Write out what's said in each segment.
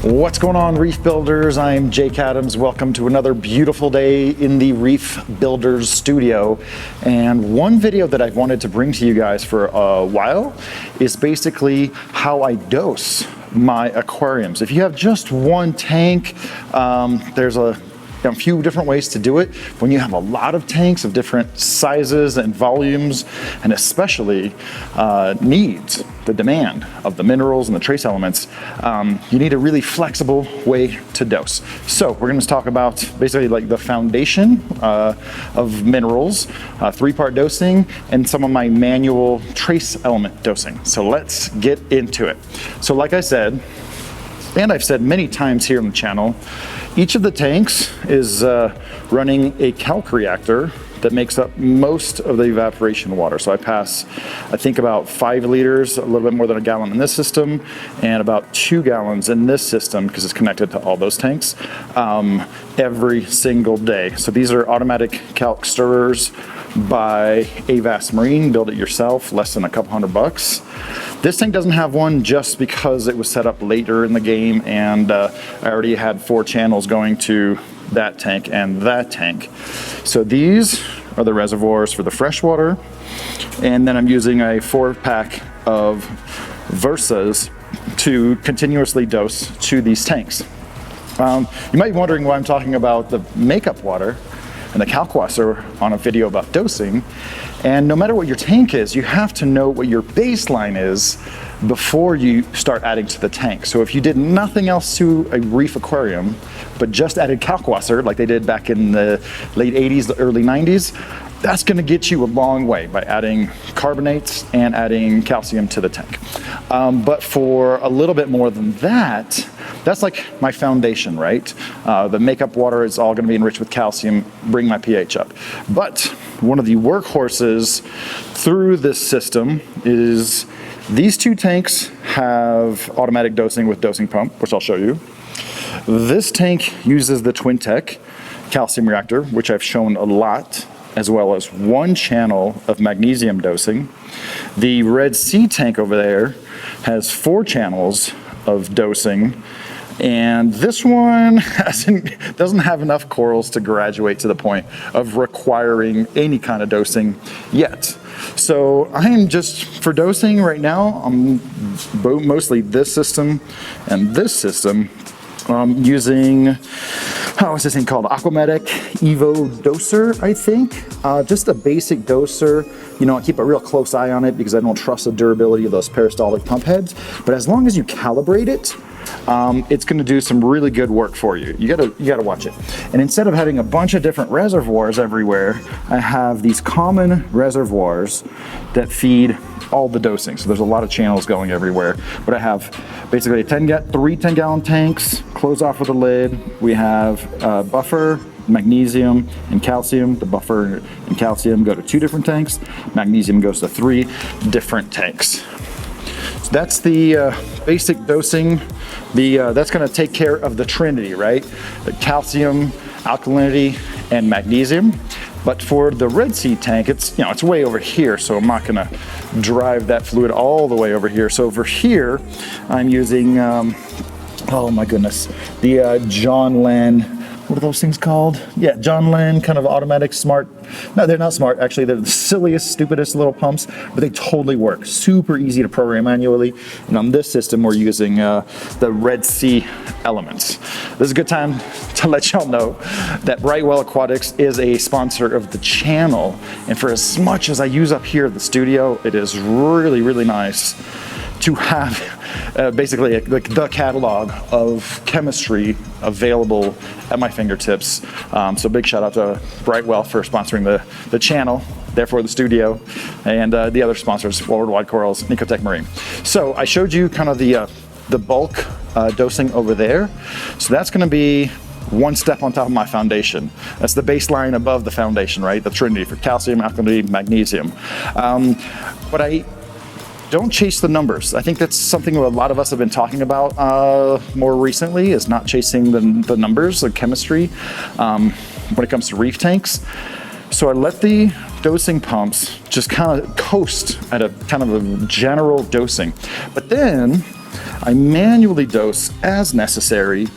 What's going on, Reef Builders? I'm Jake Adams. Welcome to another beautiful day in the Reef Builders studio. And one video that I've wanted to bring to you guys for a while is basically how I dose my aquariums. If you have just one tank, there's a few different ways to do it. When you have a lot of tanks of different sizes and volumes, and especially needs, the demand of the minerals and the trace elements, you need a really flexible way to dose. So we're going to talk about basically like the foundation of minerals, 3-part dosing, and some of my manual trace element dosing. So let's get into it. So like I said, and I've said many times here on the channel, each of the tanks is running a calc reactor that makes up most of the evaporation water. So I pass, I think, about 5 liters, a little bit more than a gallon in this system, and about 2 gallons in this system, because it's connected to all those tanks, every single day. So these are automatic calc stirrers by Avast Marine. Build it yourself, less than a couple $100. This tank doesn't have one just because it was set up later in the game, and I already had 4 channels going to that tank and that tank. So these are the reservoirs for the fresh water, and then I'm using a 4-pack of Versas to continuously dose to these tanks. You might be wondering why I'm talking about the makeup water and the kalkwasser on a video about dosing. And no matter what your tank is, you have to know what your baseline is before you start adding to the tank. So if you did nothing else to a reef aquarium, but just added kalkwasser like they did back in the late 80s, the early 90s, that's gonna get you a long way by adding carbonates and adding calcium to the tank. But for a little bit more than that, that's like my foundation, right? The makeup water is all gonna be enriched with calcium, bring my pH up. But one of the workhorses through this system is these 2 tanks have automatic dosing with dosing pump, which I'll show you. This tank uses the Twin Tech calcium reactor, which I've shown a lot, as well as 1 channel of magnesium dosing. The Red Sea tank over there has 4 channels of dosing, and this one doesn't have enough corals to graduate to the point of requiring any kind of dosing yet. So I am just, for dosing right now, I'm mostly this system and this system. Using, what's this thing called? Aquamedic Evo Doser, I think. Just a basic doser. You know, I keep a real close eye on it because I don't trust the durability of those peristaltic pump heads. But as long as you calibrate it, it's going to do some really good work for you. You gotta watch it. And instead of having a bunch of different reservoirs everywhere, I have these common reservoirs that feed all the dosing. So there's a lot of channels going everywhere. But I have basically 3 10-gallon tanks, close off with a lid. We have buffer, magnesium, and calcium. The buffer and calcium go to 2 different tanks. Magnesium goes to 3 different tanks. So that's the basic dosing. That's going to take care of the trinity, right? The calcium, alkalinity, and magnesium. But for the Red Sea tank, it's way over here, so I'm not going to drive that fluid all the way over here. So over here, I'm using, oh my goodness, the John Lenn, what are those things called? Yeah, John Lenn kind of automatic smart. No, they're not smart. Actually, they're the silliest, stupidest little pumps, but they totally work. Super easy to program manually. And on this system, we're using the Red Sea elements. This is a good time to let y'all know that Brightwell Aquatics is a sponsor of the channel. And for as much as I use up here at the studio, it is really, really nice to have basically like the catalog of chemistry available at my fingertips. So big shout out to Brightwell for sponsoring the channel, therefore the studio, and the other sponsors, Worldwide Corals, Nicotech Marine. So I showed you kind of the bulk dosing over there. So that's going to be 1 step on top of my foundation. That's the baseline above the foundation, right? The trinity for calcium, alkalinity, magnesium. But I don't chase the numbers. I think that's something that a lot of us have been talking about more recently, is not chasing the numbers, the chemistry, when it comes to reef tanks. So I let the dosing pumps just kind of coast at a kind of a general dosing. But then I manually dose as necessary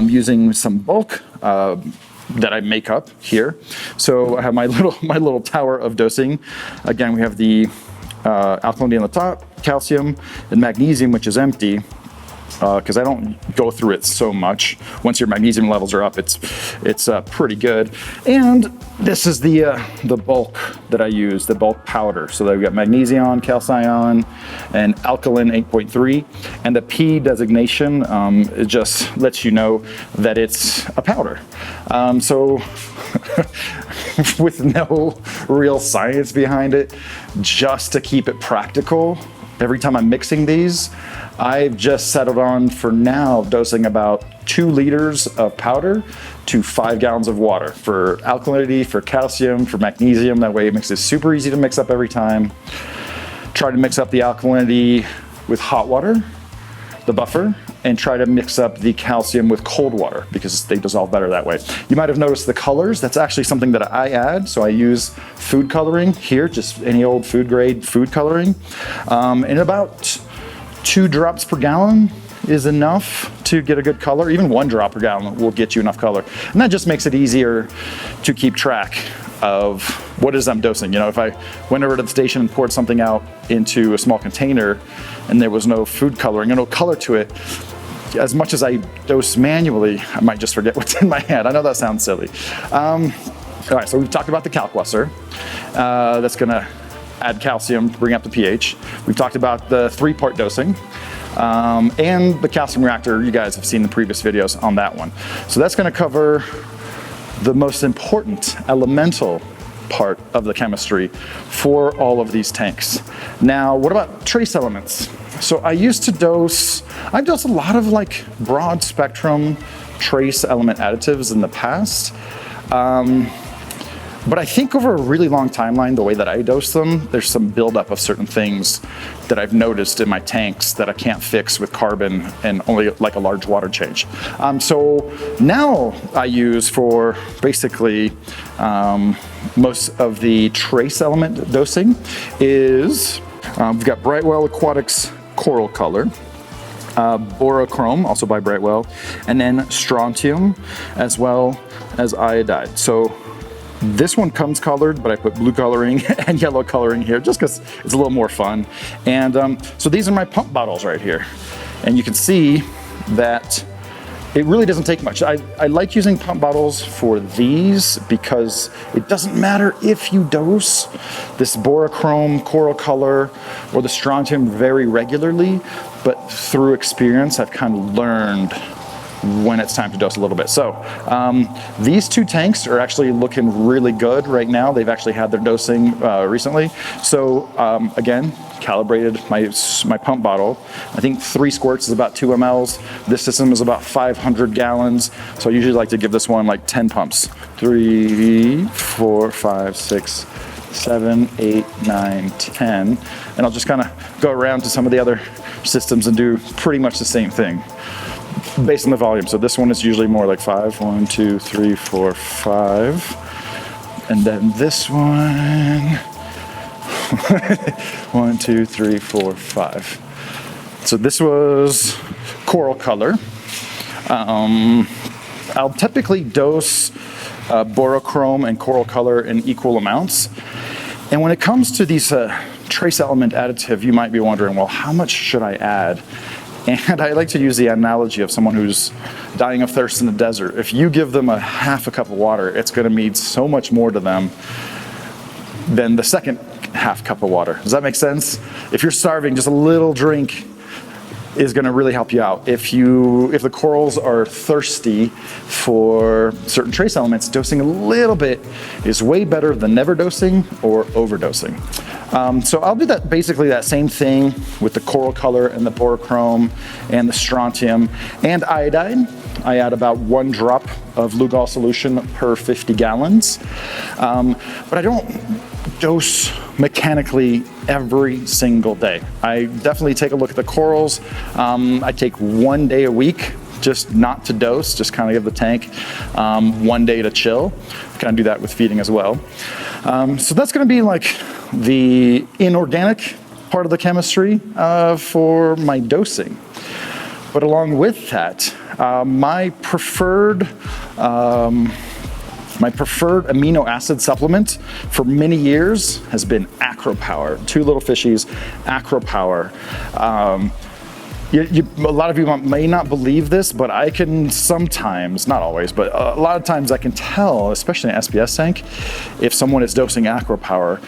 using some bulk that I make up here. So I have my little tower of dosing. Again, we have the alkalinity on the top, calcium, and magnesium, which is empty, because I don't go through it so much. Once your magnesium levels are up, it's pretty good. And this is the bulk that I use, the bulk powder. So that we've got magnesium, calcium, and alkaline 8.3. And the P designation, it just lets you know that it's a powder. So with no real science behind it, just to keep it practical, every time I'm mixing these, I've just settled on, for now, dosing about 2 liters of powder to 5 gallons of water for alkalinity, for calcium, for magnesium. That way it makes it super easy to mix up every time. Try to mix up the alkalinity with hot water, the buffer, and try to mix up the calcium with cold water because they dissolve better that way. You might have noticed the colors. That's actually something that I add. So I use food coloring here, just any old food grade food coloring. And about 2 drops per gallon is enough to get a good color. Even 1 drop per gallon will get you enough color. And that just makes it easier to keep track of what it is I'm dosing. You know, if I went over to the station and poured something out into a small container and there was no food coloring and no color to it, as much as I dose manually, I might just forget what's in my hand. I know that sounds silly. All right, so we've talked about the calcwasser. That's gonna add calcium, bring up the pH. We've talked about the 3-part dosing. And the calcium reactor, you guys have seen the previous videos on that one. So that's gonna cover the most important elemental part of the chemistry for all of these tanks. Now, what about trace elements? So I used to dose, I've dosed a lot of like broad spectrum trace element additives in the past. But I think over a really long timeline, the way that I dose them, there's some buildup of certain things that I've noticed in my tanks that I can't fix with carbon and only like a large water change. So now I use for basically most of the trace element dosing is, we've got Brightwell Aquatics Coral Color, Borachrome, also by Brightwell, and then strontium as well as iodide. So this one comes colored, but I put blue coloring and yellow coloring here just because it's a little more fun. And so these are my pump bottles right here. And you can see that it really doesn't take much. I like using pump bottles for these because it doesn't matter if you dose this Borachrome Coral Color or the strontium very regularly, but through experience, I've kind of learned when it's time to dose a little bit. So these 2 tanks are actually looking really good right now. They've actually had their dosing recently. So again, calibrated my pump bottle. I think 3 squirts is about 2 mLs. This system is about 500 gallons. So I usually like to give this one like 10 pumps. 3, 4, 5, 6, 7, 8, 9, 10. And I'll just kind of go around to some of the other systems and do pretty much the same thing based on the volume. So this one is usually more like 5. 1, 2, 3, 4, 5. And then this one, 1, 2, 3, 4, 5. So this was Coral Color. I'll typically dose Borachrome and Coral Color in equal amounts. And when it comes to these trace element additive, you might be wondering, well, how much should I add? And I like to use the analogy of someone who's dying of thirst in the desert. If you give them a half a cup of water, it's going to mean so much more to them than the second half cup of water. Does that make sense? If you're starving, just a little drink is going to really help you out. If the corals are thirsty for certain trace elements, dosing a little bit is way better than never dosing or overdosing. So I'll do that, basically that same thing with the Coral Color and the Borachrome and the strontium and iodide. I add about 1 drop of Lugol solution per 50 gallons. But I don't dose mechanically every single day. I definitely take a look at the corals. I take 1 day a week just not to dose, just kind of give the tank 1 day to chill. Kind of do that with feeding as well. So that's going to be like the inorganic part of the chemistry for my dosing. But along with that, my preferred amino acid supplement for many years has been Acro Power. Two little fishies, Acro Power. A lot of you may not believe this, but I can sometimes, not always, but a lot of times I can tell, especially in an SPS tank, if someone is dosing Acro Power,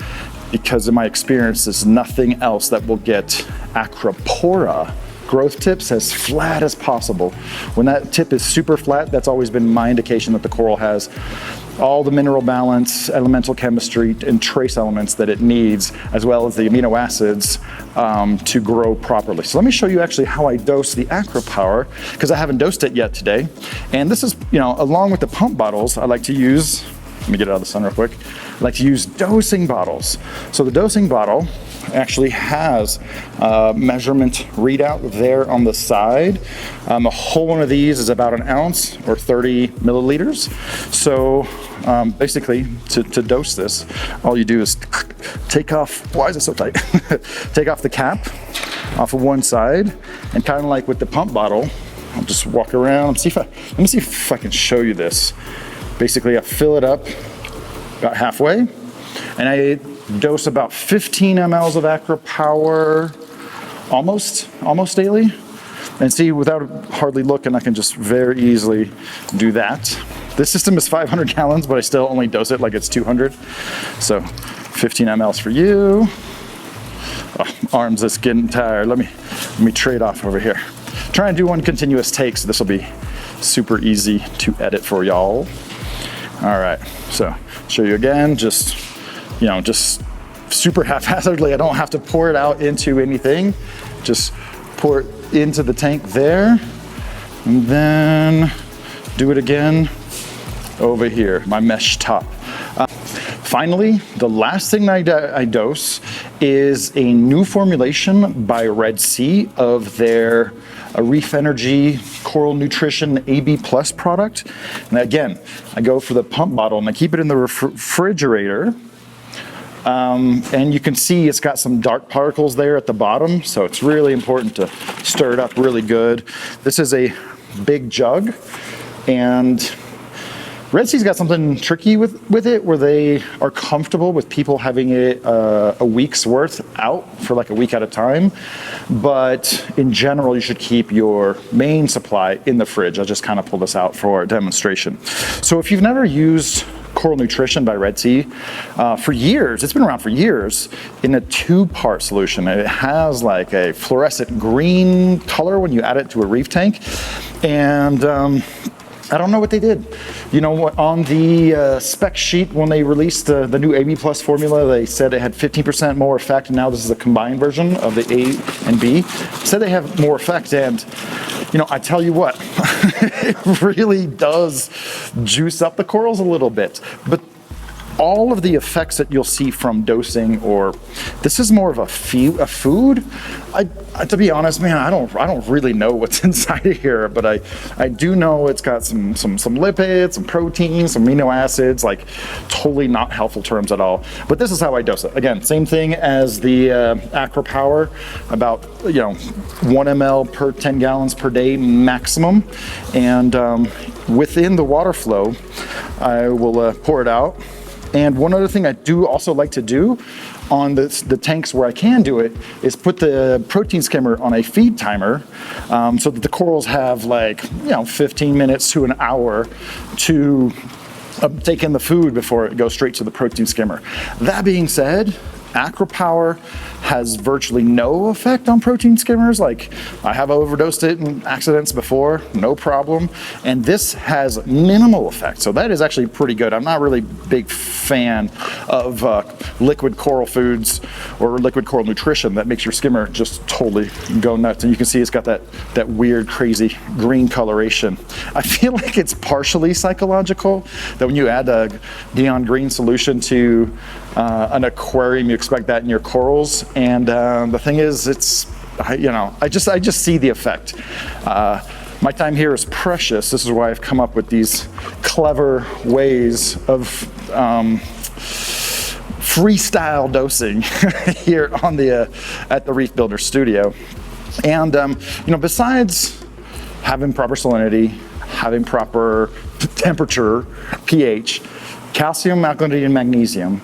because in my experience, there's nothing else that will get Acropora growth tips as flat as possible. When that tip is super flat, that's always been my indication that the coral has all the mineral balance, elemental chemistry, and trace elements that it needs, as well as the amino acids to grow properly. So let me show you actually how I dose the Acro Power, because I haven't dosed it yet today. And this is, along with the pump bottles, I like to use, let me get it out of the sun real quick. I like to use dosing bottles. So the dosing bottle actually has a measurement readout there on the side. A whole one of these is about an ounce or 30 milliliters. So basically to dose this, all you do is take off, why is it so tight? Take off the cap off of one side, and kind of like with the pump bottle, I'll just walk around. Let me see if I can show you this. Basically I fill it up about halfway, and I dose about 15 mLs of Acro Power almost daily. And see, without hardly looking, I can just very easily do that. This system is 500 gallons, but I still only dose it like it's 200. So 15 mLs for you. Oh, arms that's getting tired. Let me trade off over here. Try and do one continuous take, so this will be super easy to edit for y'all. All right, so show you again, just super haphazardly. I don't have to pour it out into anything. Just pour it into the tank there, and then do it again over here, my mesh top. Finally, the last thing I dose is a new formulation by Red Sea of their Reef Energy Coral Nutrition AB Plus product. And again, I go for the pump bottle and I keep it in the refrigerator. And you can see it's got some dark particles there at the bottom, so it's really important to stir it up really good. This is a big jug, and Red Sea's got something tricky with it, where they are comfortable with people having it a week's worth out for like a week at a time. But in general, you should keep your main supply in the fridge. I'll just kind of pull this out for a demonstration. So if you've never used Coral Nutrition by Red Sea, for years, it's been around for years, in a 2-part solution. It has like a fluorescent green color when you add it to a reef tank. And I don't know what they did. You know what, on the spec sheet when they released the new AB Plus formula, they said it had 15% more effect, and now this is a combined version of the A and B. Said they have more effect, and I tell you what, it really does juice up the corals a little bit. But all of the effects that you'll see from dosing, or this is more of a food. To be honest, man, I don't really know what's inside of here, but I do know it's got some lipids, some proteins, some amino acids, like totally not helpful terms at all. But this is how I dose it. Again, same thing as the Acro Power, about 1 ml per 10 gallons per day maximum, and within the water flow, I will pour it out. And one other thing I do also like to do on the tanks where I can do it is put the protein skimmer on a feed timer, so that the corals have 15 minutes to an hour to take in the food before it goes straight to the protein skimmer. That being said, Acro Power has virtually no effect on protein skimmers. Like, I have overdosed it in accidents before, no problem. And this has minimal effect. So that is actually pretty good. I'm not really a big fan of liquid coral foods or liquid coral nutrition that makes your skimmer just totally go nuts. And you can see it's got that weird, crazy green coloration. I feel like it's partially psychological, that when you add a neon green solution to an aquarium, you expect that in your corals. And the thing is, I just see the effect. My time here is precious. This is why I've come up with these clever ways of freestyle dosing here on at the Reef Builder Studio. And besides having proper salinity, having proper temperature, pH, calcium, alkalinity, and magnesium,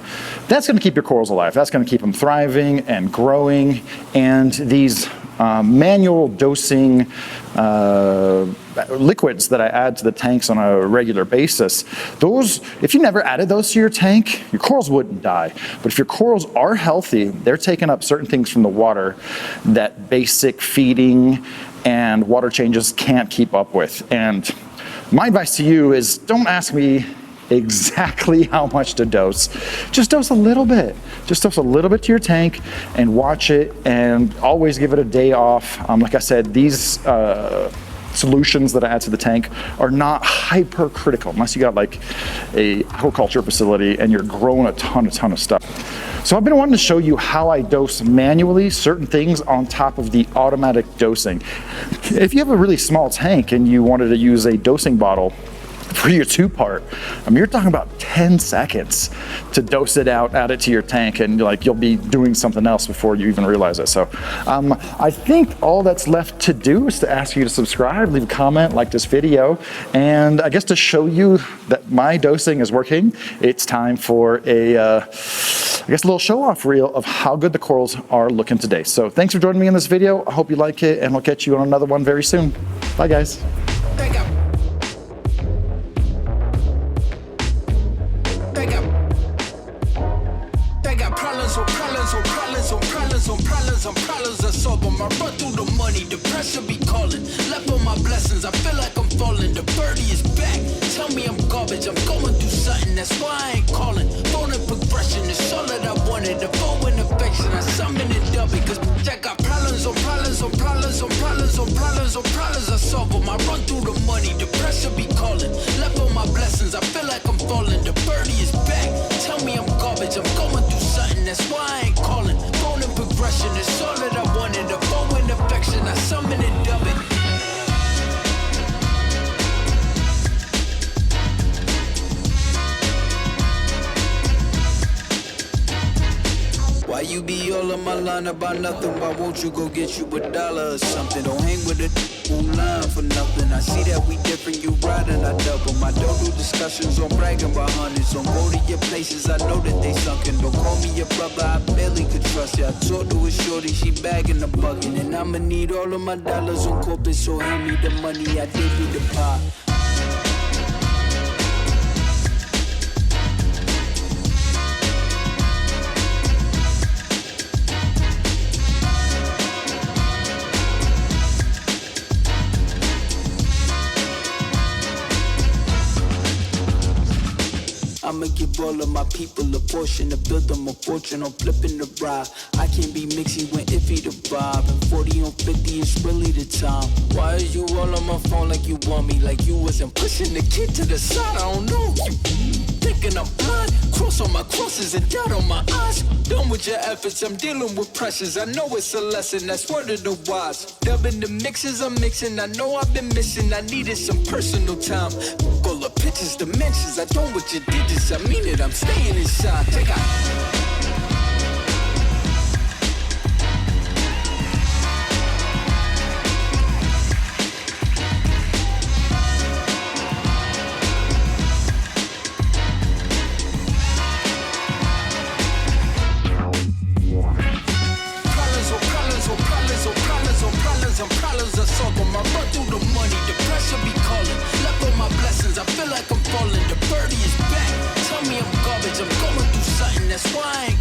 that's going to keep your corals alive. That's going to keep them thriving and growing. And these manual dosing liquids that I add to the tanks on a regular basis, those, if you never added those to your tank, your corals wouldn't die. But if your corals are healthy, they're taking up certain things from the water that basic feeding and water changes can't keep up with. And my advice to you is, don't ask me exactly how much to dose. Just dose a little bit. Just dose a little bit to your tank and watch it, and always give it a day off. Like I said, these solutions that I add to the tank are not hypercritical unless you got like a aquaculture facility and you're growing a ton of stuff. So I've been wanting to show you how I dose manually certain things on top of the automatic dosing. If you have a really small tank and you wanted to use a dosing bottle for your 2-part, I mean, you're talking about 10 seconds to dose it out, add it to your tank, and like you'll be doing something else before you even realize it. So I think all that's left to do is to ask you to subscribe, leave a comment, like this video, and I guess to show you that my dosing is working, it's time for a, I guess, a little show-off reel of how good the corals are looking today. So thanks for joining me in this video. I hope you like it, and we'll catch you on another one very soon. Bye, guys. Problems I solve them. I run through the money, the pressure be calling. Left on my blessings, I feel like I'm falling. The birdie is back. Tell me I'm garbage, I'm going through something. That's why I ain't calling. Phone and progression is all that I wanted. The phone and affection, I summon it double. Cause I got problems on problems on problems on problems on problems on problems I solve them. I run through the money, the pressure be calling. Left on my blessings, I feel like I'm falling. The birdie is back. Tell me I'm garbage, I'm going through something. That's why I ain't calling. Phone and progression is all that I wanted. The phone and affection, I summon it double. Why you be all on my line about nothing? Why won't you go get you $1 or something? Don't hang with it, who line for nothing. I see that we different, you riding, I double. I don't do discussions on bragging about hundreds. Don't go to your places, I know that they sunken. Don't call me your brother, I barely could trust you. I talked to a shorty, she bagging the bucket. And I'ma need all of my dollars on corporate, so hand me the money, I give you the pie. I'ma give all of my people a portion to build them a fortune on flipping the ride. I can't be mixy when iffy the vibe. And 40 on 50 is really the time. Why are you all on my phone like you want me? Like you wasn't pushing the kid to the side. I don't know. You thinking I'm blind. Cross on my crosses and doubt on my eyes. Done with your efforts, I'm dealing with pressures. I know it's a lesson, that's word of the wise. Dubbing the mixes I'm mixing. I know I've been missing. I needed some personal time. Full of pictures, dimensions. I don't what you did. I mean it, I'm staying inside. Check out. Problems I solve them. I run through the money, the pressure be calling. Left on my blessings, I feel like I'm falling. The birdie is back. Tell me I'm garbage, I'm going through something. That's why I ain't